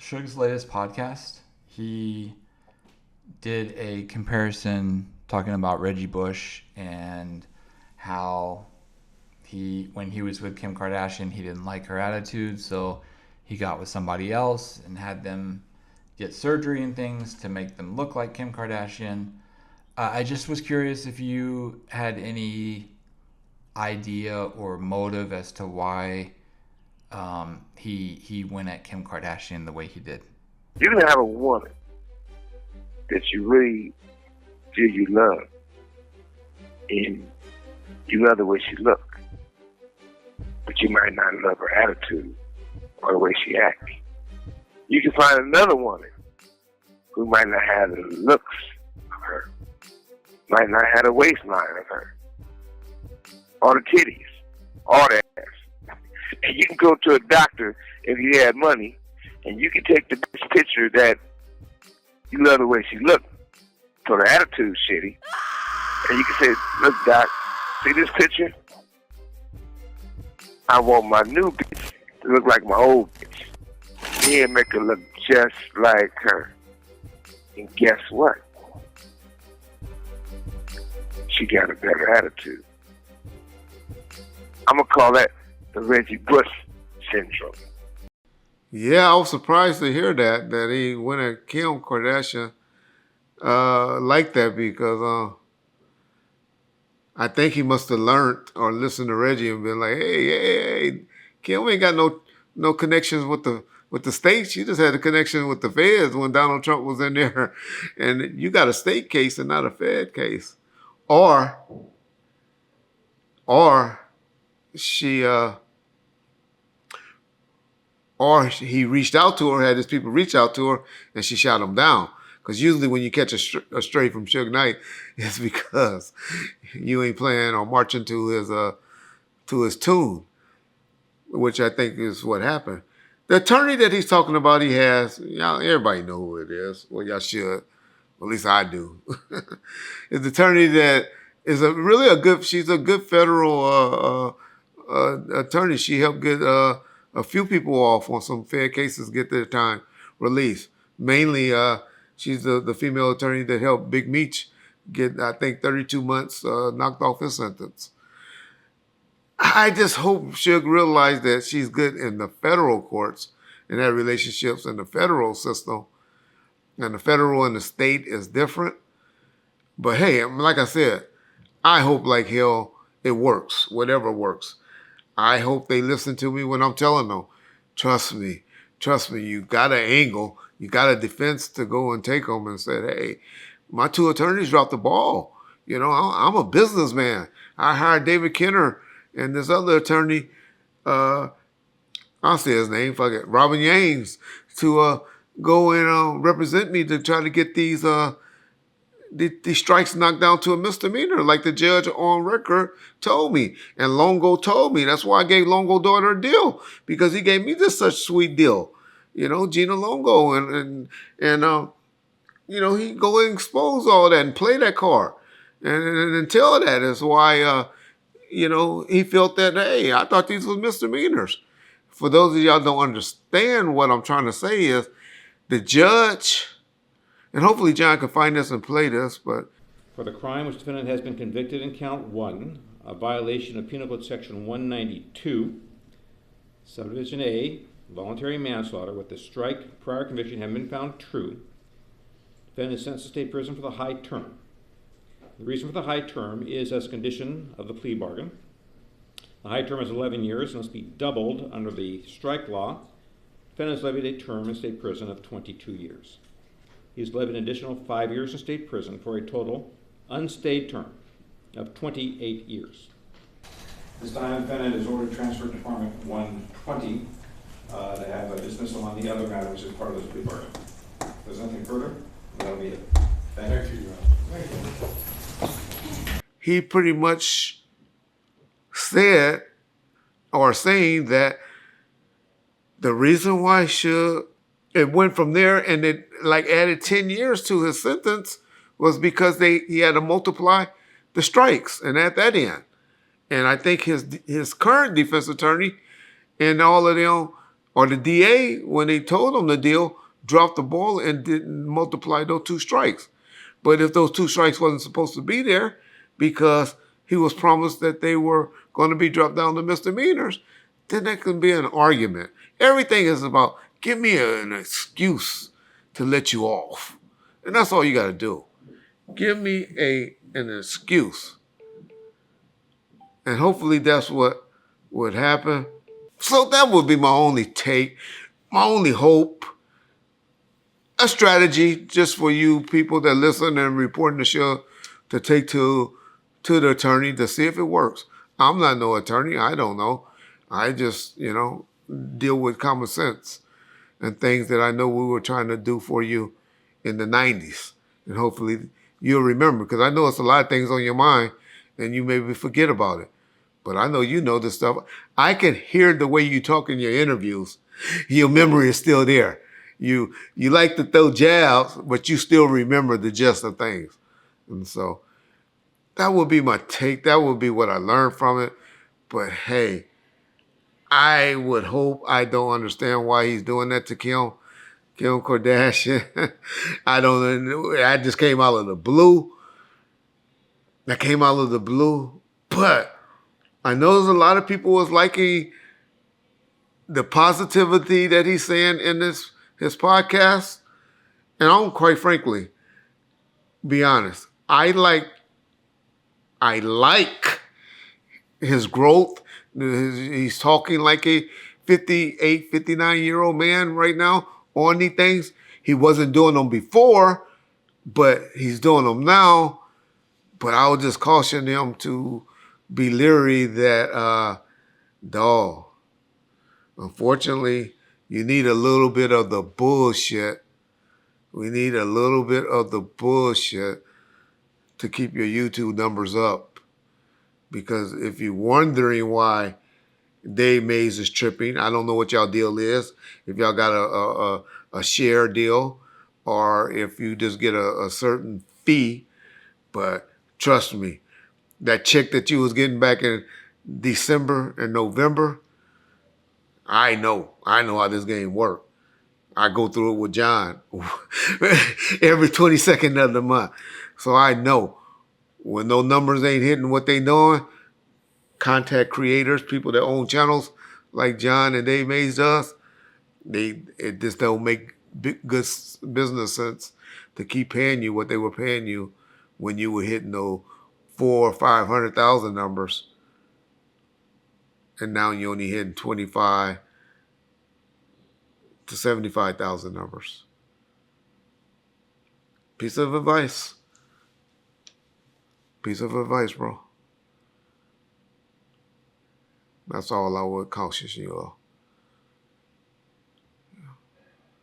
Suge's latest podcast, he did a comparison talking about Reggie Bush and how when he was with Kim Kardashian, he didn't like her attitude, so he got with somebody else and had them get surgery and things to make them look like Kim Kardashian. I just was curious if you had any idea or motive as to why he went at Kim Kardashian the way he did. You can have a woman that you really feel you love, and you love the way she looks, but you might not love her attitude or the way she acts. You can find another woman who might not have the looks of her, might not have the waistline of her, or the titties, or the ass. And you can go to a doctor if you had money, and you can take the picture that you love the way she looked, so the attitude's shitty, and you can say, look, doc, see this picture? I want my new bitch to look like my old bitch. Yeah, make her look just like her. And guess what? She got a better attitude. I'm going to call that the Reggie Bush syndrome. Yeah, I was surprised to hear that he went at Kim Kardashian like that because I think he must have learned or listened to Reggie and been like, hey, Kim ain't got no connections with the states. She just had a connection with the feds when Donald Trump was in there. And you got a state case and not a Fed case. Or she or he reached out to her, had his people reach out to her, and she shot him down. Because usually when you catch a stray from Suge Knight, it's because you ain't playing or marching to his tune, which I think is what happened. The attorney that he's talking about, he has, y'all, everybody know who it is. Well, y'all should. At least I do. It's the attorney that is she's a good federal attorney. She helped get a few people off on some fair cases, get their time released. Mainly, she's the female attorney that helped Big Meech get, I think, 32 months knocked off his sentence. I just hope Suge realized that she's good in the federal courts and had relationships in the federal system. And the federal and the state is different. But hey, like I said, I hope like hell it works, whatever works. I hope they listen to me when I'm telling them, trust me, you got an angle, you got a defense to go and take them and say, hey, my two attorneys dropped the ball. You know, I'm a businessman. I hired David Kenner and this other attorney, I'll say his name, fuck it, Robin Yanes, to go and represent me to try to get these strikes knocked down to a misdemeanor, like the judge on record told me. And Longo told me. That's why I gave Longo daughter a deal, because he gave me this such sweet deal. You know, Gina Longo. And you know, he go and expose all that and play that card. And tell that is why, you know, he felt that, hey, I thought these were misdemeanors. For those of y'all who don't understand what I'm trying to say is, the judge, and hopefully John can find this and play this, but... For the crime which defendant has been convicted in count 1, a violation of Penal Code Section 192, Subdivision A, voluntary manslaughter with the strike prior conviction having been found true, defendant is sentenced to state prison for the high term. The reason for the high term is as a condition of the plea bargain. The high term is 11 years and must be doubled under the strike law. Defendant is levied a term in state prison of 22 years. He is levied an additional 5 years in state prison for a total unstayed term of 28 years. This time, defendant is ordered transferred to Department 120 to have a dismissal on the other matters as part of this plea bargain. If there's nothing further, that'll be it. Thank you, Your Honor. Thank you. He pretty much said or saying that the reason why it went from there and it like added 10 years to his sentence was because he had to multiply the strikes and at that end. And I think his current defense attorney and all of them Or the DA, when they told him the deal, dropped the ball and didn't multiply those 2 strikes. But if those 2 strikes wasn't supposed to be there because he was promised that they were going to be dropped down to misdemeanors, then that can be an argument. Everything is about, give me an excuse to let you off. And that's all you got to do. Give me an excuse. And hopefully that's what would happen. So that would be my only take, my only hope. A strategy just for you people that listen and reporting the show to take to the attorney to see if it works. I'm not no attorney. I don't know. I just, deal with common sense and things that I know we were trying to do for you in the 90s. And hopefully you'll remember, because I know it's a lot of things on your mind and you maybe forget about it. But I know you know this stuff. I can hear the way you talk in your interviews. Your memory is still there. You like to throw jabs, but you still remember the gist of things. And so that would be my take. That would be what I learned from it. But hey, I would hope I don't understand why he's doing that to Kim Kardashian. I don't know. That just came out of the blue. That came out of the blue. But I know there's a lot of people was liking the positivity that he's saying in his podcast. And I'll quite frankly be honest. I like his growth. He's talking like a 58, 59-year-old man right now on these things. He wasn't doing them before, but he's doing them now. But I would just caution him to be leery that, unfortunately, you need a little bit of the bullshit. We need a little bit of the bullshit to keep your YouTube numbers up. Because if you're wondering why Dave Mays is tripping, I don't know what y'all deal is. If y'all got a share deal or if you just get a certain fee. But trust me, that check that you was getting back in December and November, I know how this game works. I go through it with John every 22nd of the month. So I know when those numbers ain't hitting what they doing, contact creators, people that own channels like John and Dave Mays does, it just don't make good business sense to keep paying you what they were paying you when you were hitting those 400,000 or 500,000 numbers, and now you're only hitting 25 to 75,000 numbers. Piece of advice. Piece of advice, bro. That's all I would caution you all.